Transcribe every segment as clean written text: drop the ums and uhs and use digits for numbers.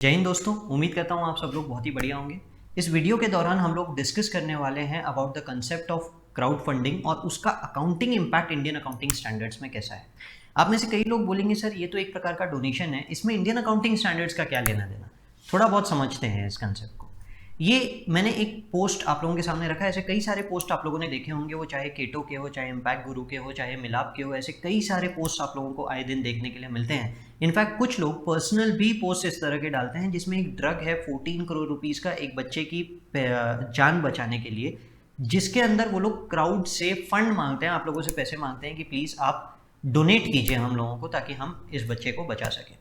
जय हिंद दोस्तों, उम्मीद करता हूँ आप सब लोग बहुत ही बढ़िया होंगे। इस वीडियो के दौरान हम लोग डिस्कस करने वाले हैं about the concept of crowd funding और उसका accounting impact Indian accounting standards में कैसा है। आप में से कई लोग बोलेंगे सर ये तो एक प्रकार का डोनेशन है, इसमें इंडियन अकाउंटिंग स्टैंडर्ड्स का क्या लेना देना। थोड़ा बहुत समझते हैं इस कंसेप्ट को। ये मैंने एक पोस्ट आप लोगों के सामने रखा है। ऐसे कई सारे पोस्ट आप लोगों ने देखे होंगे, वो चाहे केटो के हो, चाहे इम्पैक्ट गुरु के हो, चाहे मिलाप के हो। ऐसे कई सारे पोस्ट आप लोगों को आए दिन देखने के लिए मिलते हैं। इनफैक्ट कुछ लोग पर्सनल भी पोस्ट इस तरह के डालते हैं जिसमें एक ड्रग है 14 करोड़ रुपीज़ का एक बच्चे की जान बचाने के लिए, जिसके अंदर वो लोग क्राउड से फंड मांगते हैं, आप लोगों से पैसे मांगते हैं कि प्लीज़ आप डोनेट कीजिए हम लोगों को ताकि हम इस बच्चे को बचा सकें।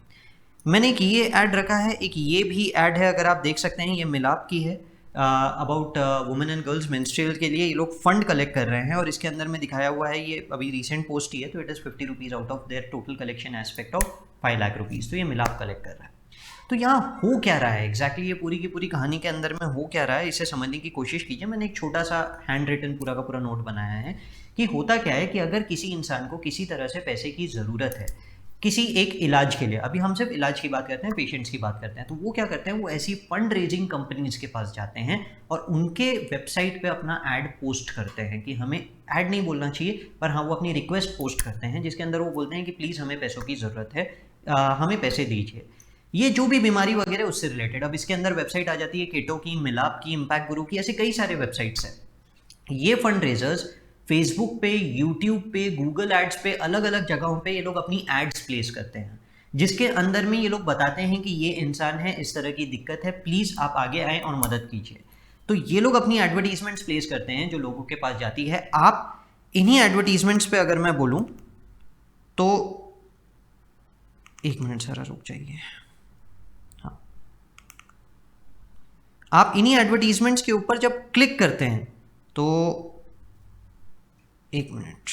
मैंने एक ये ऐड रखा है, एक ये भी ऐड है, अगर आप देख सकते हैं, ये मिलाप की है about women and girls menstrual के लिए ये लोग फंड कलेक्ट कर रहे हैं। और इसके अंदर में दिखाया हुआ है, ये अभी रिसेंट पोस्ट ही है, तो it is 50 rupees out of their total collection aspect of 5 lakh rupees. तो ये मिलाप कलेक्ट कर रहा है। तो यहाँ हो क्या रहा है एग्जैक्टली, ये पूरी की पूरी कहानी के अंदर में हो क्या रहा है, इसे समझने की कोशिश कीजिए। मैंने एक छोटा सा हैंड रिटन पूरा का पूरा नोट बनाया है कि होता क्या है कि अगर किसी इंसान को किसी तरह से पैसे की ज़रूरत है किसी एक इलाज के लिए, अभी हम सिर्फ इलाज की बात करते हैं, पेशेंट्स की बात करते हैं, तो वो क्या करते हैं, वो ऐसी फंड रेजिंग कंपनीज के पास जाते हैं और उनके वेबसाइट पे अपना ऐड पोस्ट करते हैं कि हमें ऐड नहीं बोलना चाहिए, पर हाँ वो अपनी रिक्वेस्ट पोस्ट करते हैं जिसके अंदर वो बोलते हैं कि प्लीज़ हमें पैसों की ज़रूरत है, हमें पैसे दीजिए, ये जो भी बीमारी वगैरह उससे रिलेटेड। अब इसके अंदर वेबसाइट आ जाती है केटो की, मिलाप की, इम्पैक्ट गुरु की, ऐसे कई सारे वेबसाइट्स हैं। ये फंड रेजर्स फेसबुक पे, यूट्यूब पे, गूगल एड्स पे, अलग अलग जगहों पे ये लोग अपनी एड्स प्लेस करते हैं, जिसके अंदर में ये लोग बताते हैं कि ये इंसान है, इस तरह की दिक्कत है, प्लीज़ आप आगे आएँ और मदद कीजिए। तो ये लोग अपनी एडवर्टीजमेंट्स प्लेस करते हैं जो लोगों के पास जाती है। आप इन्हीं एडवर्टीजमेंट्स पे अगर मैं बोलूँ तो, एक मिनट सर रुक जाइए, हाँ, आप इन्हीं एडवर्टीजमेंट्स के ऊपर जब क्लिक करते हैं तो, एक मिनट,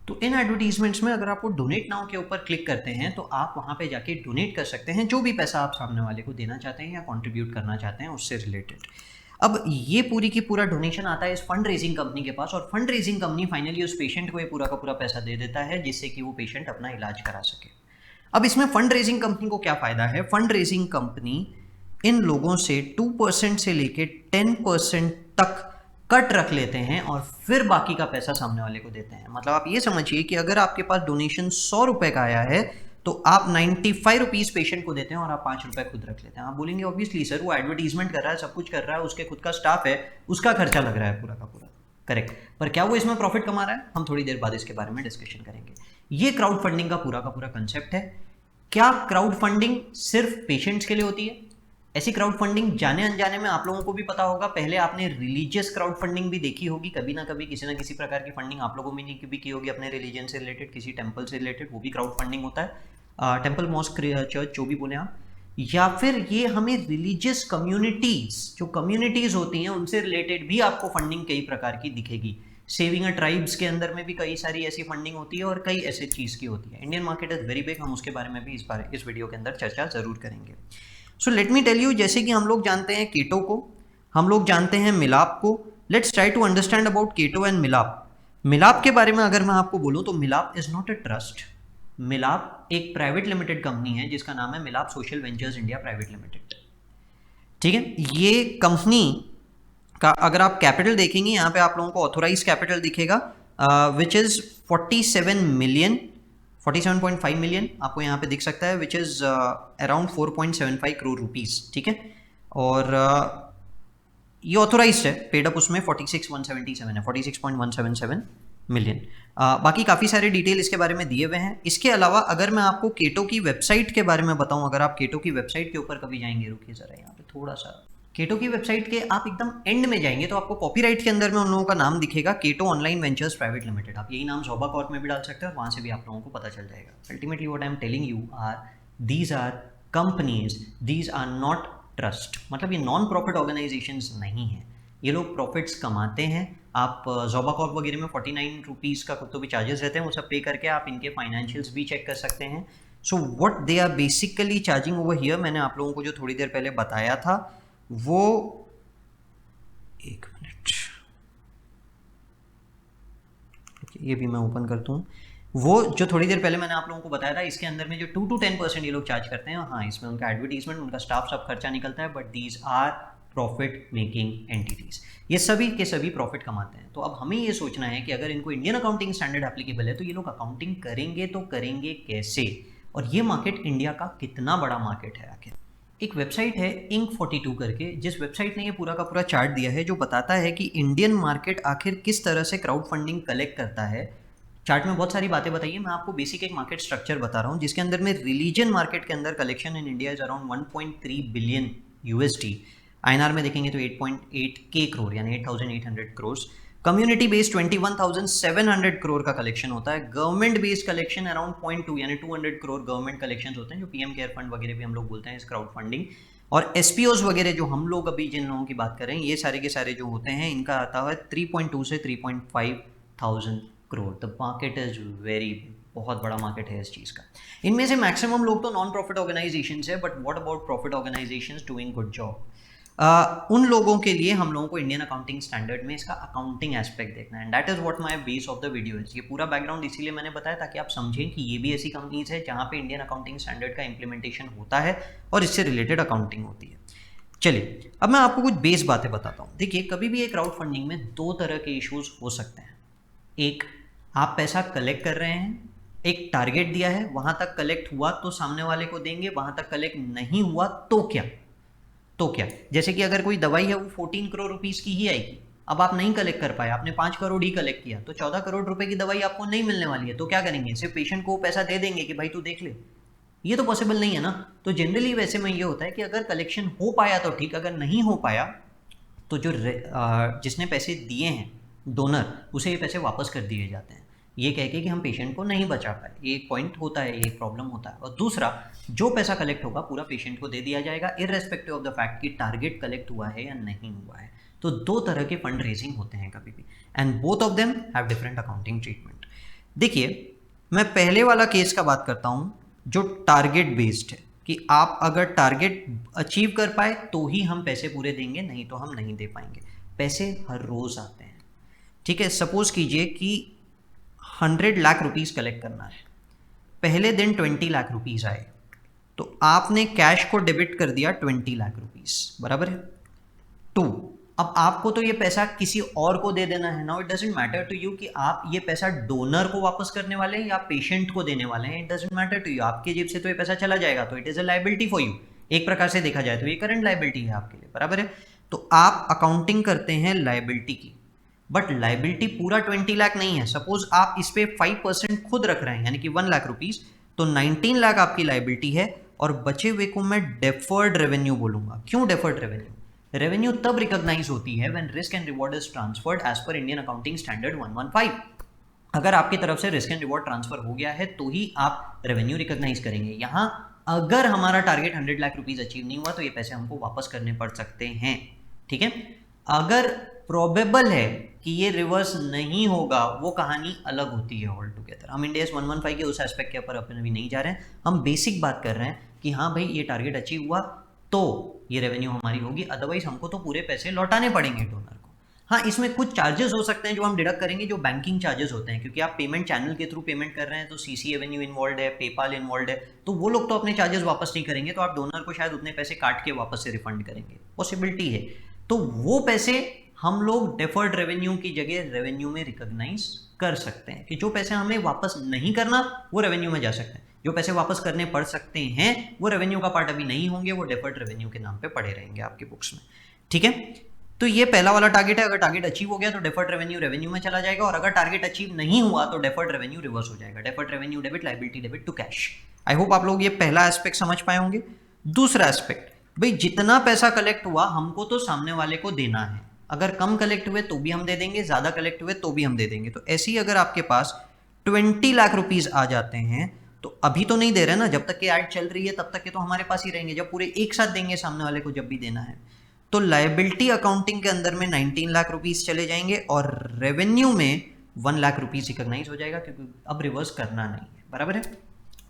तो इन एडवर्टीजमेंट्स में अगर आपको डोनेट नाउ के ऊपर क्लिक करते हैं तो आप वहाँ पे जाके डोनेट कर सकते हैं जो भी पैसा आप सामने वाले को देना चाहते हैं या कंट्रीब्यूट करना चाहते हैं उससे रिलेटेड। अब ये पूरी की पूरा डोनेशन आता है इस फंड रेजिंग कंपनी के पास, और फंड रेजिंग कंपनी फाइनली उस पेशेंट को ये पूरा का पूरा पैसा दे देता है जिससे कि वो पेशेंट अपना इलाज करा सके। अब इसमें फंड रेजिंग कंपनी को क्या फ़ायदा है, फंड रेजिंग कंपनी इन लोगों से 2% से लेके 10% तक कट रख लेते हैं और फिर बाकी का पैसा सामने वाले को देते हैं। मतलब आप ये समझिए कि अगर आपके पास डोनेशन 100 रुपए का आया है तो आप 95 रुपीज़ पेशेंट को देते हैं और आप 5 रुपए खुद रख लेते हैं। आप बोलेंगे ऑब्वियसली सर वो एडवर्टीजमेंट कर रहा है, सब कुछ कर रहा है, उसके खुद का स्टाफ है, उसका खर्चा लग रहा है पूरा का पूरा, करेक्ट, पर क्या वो इसमें प्रॉफिट कमा रहा है? हम थोड़ी देर बाद इसके बारे में डिस्कशन करेंगे। ये क्राउड फंडिंग का पूरा कंसेप्ट है। क्या क्राउड फंडिंग सिर्फ पेशेंट्स के लिए होती है? ऐसी क्राउड फंडिंग जाने अनजाने में आप लोगों को भी पता होगा, पहले आपने रिलीजियस क्राउड फंडिंग भी देखी होगी, कभी ना कभी किसी ना किसी प्रकार की फंडिंग आप लोगों में भी की होगी अपने रिलीजन से रिलेटेड, किसी टेम्पल से रिलेटेड, वो भी क्राउड फंडिंग होता है, टेम्पल, मॉस्क, चर्च, जो भी बोले आप। या फिर ये हमें रिलीजियस कम्युनिटीज, जो कम्युनिटीज होती हैं उनसे रिलेटेड भी आपको फंडिंग कई प्रकार की दिखेगी। सेविंग ट्राइब्स के अंदर में भी कई सारी ऐसी फंडिंग होती है और कई ऐसे चीज़ की होती है। Indian market is very big, हम उसके बारे में भी इस वीडियो के अंदर चर्चा जरूर करेंगे। So let me tell you, जैसे कि हम लोग जानते हैं केटो को, हम लोग जानते हैं मिलाप को। Let's try to understand about Ketto and Milaap. Milaap के बारे में अगर मैं आपको बोलूं तो मिलाप इज नॉट अ ट्रस्ट। मिलाप एक प्राइवेट लिमिटेड कंपनी है जिसका नाम है मिलाप social ventures India private limited. ठीक है, ये कंपनी का अगर आप कैपिटल देखेंगे, यहाँ पे आप लोगों को ऑथोराइज कैपिटल दिखेगा विच इज़ 47.5 मिलियन आपको यहाँ पे दिख सकता है, which is around 4.75 crore rupees. ठीक है, और ये ऑथोराइज्ड है, पेड अप उसमें 46,177 है, 46.177 मिलियन। बाकी काफ़ी सारे डिटेल इसके बारे में दिए हुए हैं। इसके अलावा अगर मैं आपको केटो की वेबसाइट के बारे में बताऊं, अगर आप केटो की वेबसाइट के ऊपर कभी जाएंगे, रुकिए ज़रा यहाँ पे थोड़ा सा, केटो की वेबसाइट के आप एकदम एंड में जाएंगे तो आपको कॉपीराइट के अंदर में उन लोगों का नाम दिखेगा, Ketto online ventures private limited. आप यही नाम ज़ोबा कॉर्प में भी डाल सकते हैं और वहाँ से भी आप लोगों को पता चल जाएगा। Ultimately what I am telling you are these are companies, these are not trust. मतलब ये नॉन प्रॉफिट ऑर्गेनाइजेशंस नहीं है, ये लोग प्रॉफिट्स कमाते हैं। आप ज़ोबा कॉर्प वगैरह में 49 रुपीज़ का तो भी चार्जेस रहते हैं, वो सब पे करके आप इनके फाइनेंशियल्स भी चेक कर सकते हैं। So what they are basically charging over here, मैंने आप लोगों को जो थोड़ी देर पहले बताया था वो, एक मिनट ये भी मैं ओपन करता हूँ। वो जो थोड़ी देर पहले मैंने आप लोगों को बताया था, इसके अंदर में जो 2 to 10% ये लोग चार्ज करते हैं, हाँ इसमें उनका एडवर्टीजमेंट, उनका स्टाफ सब खर्चा निकलता है, but these are profit making entities, ये सभी के सभी प्रॉफिट कमाते हैं। तो अब हमें ये सोचना है कि अगर इनको इंडियन अकाउंटिंग स्टैंडर्ड एप्लीकेबल है तो ये लोग अकाउंटिंग करेंगे तो करेंगे कैसे, और ये मार्केट इंडिया का कितना बड़ा मार्केट है आखिर। एक वेबसाइट है Inc42 करके, जिस वेबसाइट ने ये पूरा का पूरा चार्ट दिया है जो बताता है कि इंडियन मार्केट आखिर किस तरह से क्राउड फंडिंग कलेक्ट करता है। चार्ट में बहुत सारी बातें बताइए, मैं आपको बेसिक एक मार्केट स्ट्रक्चर बता रहा हूँ, जिसके अंदर में रिलीजन मार्केट के अंदर collection in India is around 1.3 billion USD। INR में देखेंगे तो 8.8 के करोड़ यानी 8,800 करोड़। कम्युनिटी बेस्ड 21,700 करोड़ का कलेक्शन होता है। गवर्नमेंट बेस्ड कलेक्शन अराउंड 0.2 यानी 200 करोड़ गवर्नमेंट कलेक्शन होते हैं, जो PM केयर फंड वगैरह भी हम लोग बोलते हैं इस क्राउड फंडिंग। और SPOs वगैरह जो हम लोग अभी जिन लोगों की बात कर रहे हैं, ये सारे के सारे जो होते हैं इनका आता है 3.2 से 3.5 thousand crore. The market is very, बहुत बड़ा मार्केट है इस चीज़ का। इनमें से मैक्सिमम लोग तो नॉन प्रॉफिट ऑर्गेनाइजेशन है, but what about profit organisations doing good job? उन लोगों के लिए हम लोगों को इंडियन अकाउंटिंग स्टैंडर्ड में इसका अकाउंटिंग एस्पेक्ट देखना है, and that is what my base of the video is. ये पूरा बैकग्राउंड इसीलिए मैंने बताया ताकि आप समझें कि ये भी ऐसी कंपनीज है जहाँ पे इंडियन अकाउंटिंग स्टैंडर्ड का इंप्लीमेंटेशन होता है और इससे रिलेटेड अकाउंटिंग होती है। चलिए अब मैं आपको कुछ बेस बातें बताता हूँ। देखिए, कभी भी एक क्राउड फंडिंग में दो तरह के इश्यूज हो सकते हैं। एक, आप पैसा कलेक्ट कर रहे हैं, एक टारगेट दिया है, वहां तक कलेक्ट हुआ तो सामने वाले को देंगे, वहां तक कलेक्ट नहीं हुआ तो क्या? जैसे कि अगर कोई दवाई है वो 14 करोड़ रुपीस की ही आएगी, अब आप नहीं कलेक्ट कर पाए, आपने 5 करोड़ ही कलेक्ट किया, तो 14 करोड़ रुपए की दवाई आपको नहीं मिलने वाली है, तो क्या करेंगे? सिर्फ पेशेंट को पैसा दे देंगे कि भाई तू देख ले? ये तो पॉसिबल नहीं है ना। तो जनरली वैसे में ये होता है कि अगर कलेक्शन हो पाया तो ठीक, अगर नहीं हो पाया तो जो जिसने पैसे दिए हैं, डोनर, उसे ये पैसे वापस कर दिए जाते हैं, ये कह के कि हम पेशेंट को नहीं बचा पाए। ये एक पॉइंट होता है, ये एक प्रॉब्लम होता है। और दूसरा, जो पैसा कलेक्ट होगा पूरा पेशेंट को दे दिया जाएगा, इररेस्पेक्टिव ऑफ द फैक्ट कि टारगेट कलेक्ट हुआ है या नहीं हुआ है। तो दो तरह के फंड रेजिंग होते हैं कभी भी, and both of them have different accounting treatment. देखिए, मैं पहले वाला केस का बात करता हूँ जो टारगेट बेस्ड है, कि आप अगर टारगेट अचीव कर पाए तो ही हम पैसे पूरे देंगे, नहीं तो हम नहीं दे पाएंगे। पैसे हर रोज आते हैं, ठीक है। सपोज कीजिए कि 100 लाख रुपीस कलेक्ट करना है, पहले दिन 20 लाख रुपीस आए, तो आपने कैश को डेबिट कर दिया 20 लाख रुपीस, बराबर है। टू, अब आपको तो ये पैसा किसी और को दे देना है। Now it doesn't matter to you कि आप ये पैसा डोनर को वापस करने वाले हैं या पेशेंट को देने वाले हैं, it doesn't matter to you. आपके जेब से तो ये पैसा चला जाएगा, तो it is a liability for you. एक प्रकार से देखा जाए तो ये करंट लायबिलिटी है आपके लिए, बराबर है। तो आप अकाउंटिंग करते हैं लायबिलिटी की, बट लायबिलिटी पूरा 20 लाख नहीं है। सपोज आप इस पे 5% खुद रख रहे हैं, यानी कि 1 लाख रुपीस, तो 19 लाख आपकी लायबिलिटी है, और बचे हुए को मैं डेफर्ड रेवेन्यू बोलूंगा। क्यों डेफर्ड रेवेन्यू? रेवेन्यू तब रिकॉग्नाइज होती है when risk and reward is transferred as per Indian accounting standard 115। अगर आपकी तरफ से रिस्क एंड रिवॉर्ड ट्रांसफर हो गया है तो ही आप रेवेन्यू रिकॉग्नाइज करेंगे। यहाँ अगर हमारा टारगेट 100 लाख रुपीज अचीव नहीं हुआ तो ये पैसे हमको वापस करने पड़ सकते हैं, ठीक है। अगर प्रोबेबल है कि ये रिवर्स नहीं होगा, वो कहानी अलग होती है ऑल टुगेदर। हम इंडिया 115 के उस एस्पेक्ट के ऊपर अपन अभी नहीं जा रहे हैं, हम बेसिक बात कर रहे हैं कि हाँ भाई ये टारगेट अचीव हुआ तो ये रेवेन्यू हमारी होगी, अदरवाइज हमको तो पूरे पैसे लौटाने पड़ेंगे डोनर को। हाँ, इसमें कुछ चार्जेस हो सकते हैं जो हम डिडक्ट करेंगे, जो बैंकिंग चार्जेस होते हैं, क्योंकि आप पेमेंट चैनल के थ्रू पेमेंट कर रहे हैं तो CC एवेन्यू इन्वॉल्व है, पेपाल इन्वॉल्व है, तो वो लोग तो अपने चार्जेस वापस नहीं करेंगे, तो आप डोनर को शायद उतने पैसे काट के वापस से रिफंड करेंगे, पॉसिबिलिटी है। तो वो पैसे हम लोग डेफर्ड रेवेन्यू की जगह रेवेन्यू में रिकॉग्नाइज कर सकते हैं, कि जो पैसे हमें वापस नहीं करना वो रेवेन्यू में जा सकते हैं, जो पैसे वापस करने पड़ सकते हैं वो रेवेन्यू का पार्ट अभी नहीं होंगे, वो डेफर्ड रेवेन्यू के नाम पे पड़े रहेंगे आपकी बुक्स में, ठीक है। तो ये पहला वाला टारगेट है। अगर टारगेट अचीव हो गया तो डेफर्ड रेवेन्यू रेवेन्यू में चला जाएगा, और अगर टारगेट अचीव नहीं हुआ तो डेफर्ड रेवेन्यू रिवर्स हो जाएगा। Deferred revenue debit, liability debit to cash. I hope आप लोग ये पहला एस्पेक्ट समझ पाए होंगे। दूसरा एस्पेक्ट, भाई जितना पैसा कलेक्ट हुआ हमको तो सामने वाले को देना है। अगर कम कलेक्ट हुए तो भी हम दे देंगे, ज्यादा कलेक्ट हुए तो भी हम दे देंगे। तो ऐसे ही अगर आपके पास 20 लाख रुपीज आ जाते हैं, तो अभी तो नहीं दे रहे ना, जब तक कि ऐड चल रही है तब तक के तो हमारे पास ही रहेंगे, जब पूरे एक साथ देंगे सामने वाले को जब भी देना है। तो लायबिलिटी अकाउंटिंग के अंदर में 19 लाख रुपीस चले जाएंगे, और रेवेन्यू में 1 लाख रुपीस रिकॉग्नाइज हो जाएगा, क्योंकि अब रिवर्स करना नहीं है, बराबर है।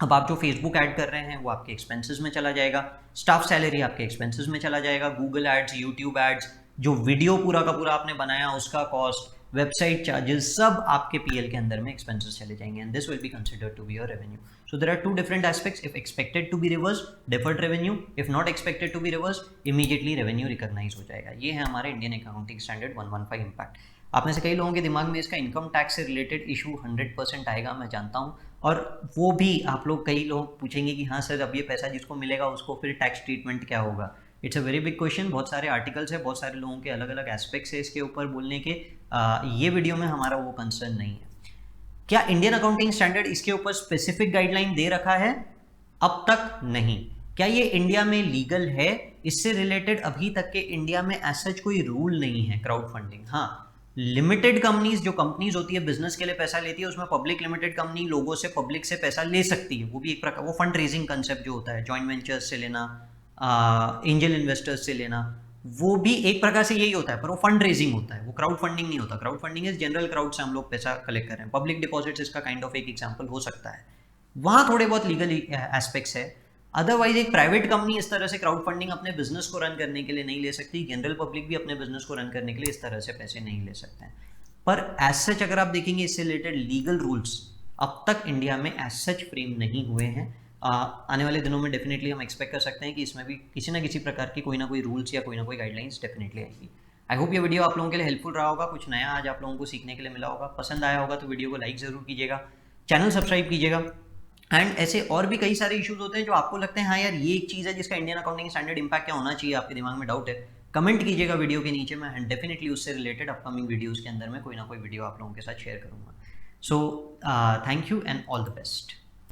अब आप जो फेसबुक ऐड कर रहे हैं वो आपके एक्सपेंसेस में चला जाएगा, स्टाफ सैलरी आपके एक्सपेंसेस में चला जाएगा, गूगल एड्स, यूट्यूब एड्स, जो वीडियो पूरा का पूरा आपने बनाया उसका कॉस्ट, वेबसाइट चार्जेस, सब आपके पीएल के अंदर में एक्सपेंसेस चले जाएंगे and this will be considered to be your revenue. So there are two different aspects. If expected to be reverse, deferred revenue. If not expected to be reverse, immediately revenue recognise हो जाएगा. ये है हमारे Indian accounting standard 115 impact. आप में से कई लोगों के दिमाग में इसका इनकम टैक्स से रिलेटेड इशू 100% आएगा, मैं जानता हूँ. और वो भी आप लोग, कई लोग पूछेंगे कि हाँ सर, अब ये पैसा जिसको मिलेगा उसको फिर टैक्स ट्रीटमेंट क्या होगा. It's a very big question. बहुत सारे आर्टिकल्स है, बहुत सारे लोगों के अलग अलग एस्पेक्ट्स है इसके ऊपर बोलने के. ये वीडियो में हमारा वो कंसर्न नहीं है. क्या इंडियन अकाउंटिंग स्टैंडर्ड इसके ऊपर स्पेसिफिक गाइडलाइन दे रखा है? अब तक नहीं. क्या ये इंडिया में लीगल है? इससे रिलेटेड अभी तक के इंडिया में ऐसा कोई रूल नहीं है क्राउड फंडिंग. हाँ, लिमिटेड कंपनीज, जो कंपनीज होती है बिजनेस के लिए पैसा लेती है, उसमें पब्लिक लिमिटेड कंपनी लोगों से, पब्लिक से पैसा ले सकती है. वो भी एक प्रकार, वो फंड रेजिंग कंसेप्ट जो होता है, जॉइंट वेंचर्स से लेना, एंजल इन्वेस्टर्स से लेना, वो भी एक प्रकार से यही होता है, पर वो फंड रेजिंग होता है, वो क्राउड फंडिंग नहीं होता. Crowd funding is general crowd से हम लोग पैसा कलेक्ट कर रहे हैं. पब्लिक डिपॉजिट्स इसका काइंड ऑफ एक एग्जांपल हो सकता है. वहाँ थोड़े बहुत लीगल एस्पेक्ट्स है. अदरवाइज एक प्राइवेट कंपनी इस तरह से क्राउड फंडिंग अपने बिजनेस को रन करने के लिए नहीं ले सकती. जनरल पब्लिक भी अपने बिजनेस को रन करने के लिए इस तरह से पैसे नहीं ले सकते हैं. पर एज सच अगर आप देखेंगे, इससे रिलेटेड लीगल रूल्स अब तक इंडिया में एज सच फ्रेम नहीं हुए हैं. आने वाले दिनों में डेफिनेटली हम एक्सपेक्ट कर सकते हैं कि इसमें भी किसी ना किसी प्रकार की कोई ना कोई रूल्स या कोई ना कोई गाइडलाइंस डेफिनेटली आएगी. आई होप ये वीडियो आप लोगों के लिए हेल्पफुल रहा होगा. कुछ नया आज आप लोगों को सीखने के लिए मिला होगा. पसंद आया होगा तो वीडियो को लाइक ज़रूर कीजिएगा, चैनल सब्सक्राइब कीजिएगा. एंड ऐसे और भी कई सारे इश्यूज होते हैं जो आपको लगते हैं हाँ यार ये एक चीज़ है जिसका इंडियन अकाउंटिंग स्टैंडर्ड इम्पैक्ट क्या होना चाहिए, आपके दिमाग में डाउट है, कमेंट कीजिएगा वीडियो के नीचे. मैं डेफिनेटली उससे रिलेटेड अपकमिंग वीडियोज़ के अंदर में कोई ना कोई वीडियो आप लोगों के साथ शेयर करूँगा. So thank you and all the best.